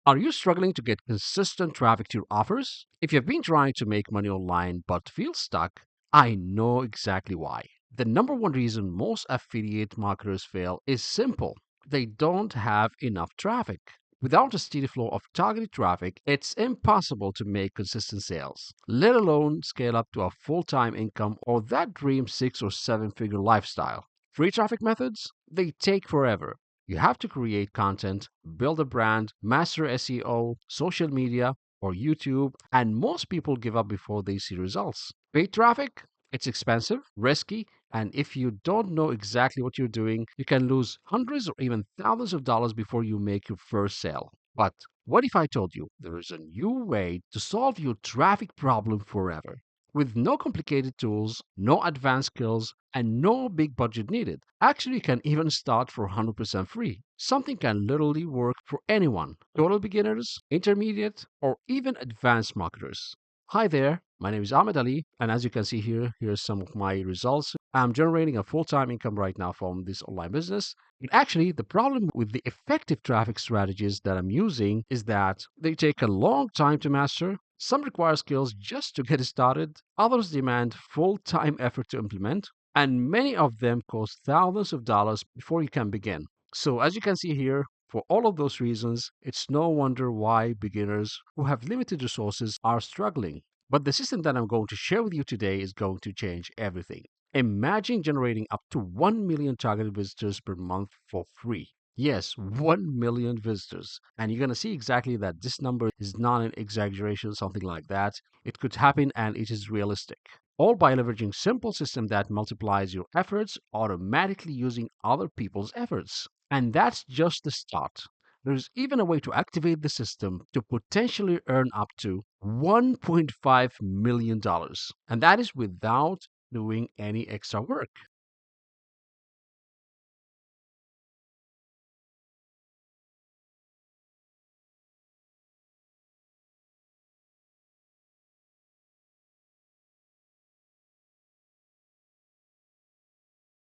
Are you struggling to get consistent traffic to your offers? If you've been trying to make money online but feel stuck, I know exactly why. The number one reason most affiliate marketers fail is simple: they don't have enough traffic. Without a steady flow of targeted traffic, it's impossible to make consistent sales, let alone scale up to a full time income or that dream 6 or 7 figure lifestyle. Free traffic methods? They take forever. You have to create content, build a brand, master SEO, social media, or YouTube, and most people give up before they see results. Paid traffic? It's expensive, risky, and if you don't know exactly what you're doing, you can lose hundreds or even thousands of dollars before you make your first sale. But what if I told you there is a new way to solve your traffic problem forever? With no complicated tools, no advanced skills, and no big budget needed. Actually, you can even start for 100% free. Something can literally work for anyone: total beginners, intermediate, or even advanced marketers. Hi there, my name is Ahmed Ali, and as you can see here, here's some of my results. I'm generating a full time income right now from this online business. But actually, the problem with the effective traffic strategies that I'm using is that they take a long time to master. Some require skills just to get started, others demand full time effort to implement, and many of them cost thousands of dollars before you can begin. So, as you can see here, for all of those reasons, it's no wonder why beginners who have limited resources are struggling. But the system that I'm going to share with you today is going to change everything. Imagine generating up to 1 million targeted visitors per month for free. Yes, 1 million visitors. And you're going to see exactly that this number is not an exaggeration, something like that. It could happen and it is realistic. All by leveraging simple system that multiplies your efforts automatically using other people's efforts. And that's just the start. There's even a way to activate the system to potentially earn up to $1.5 million. And that is without doing any extra work.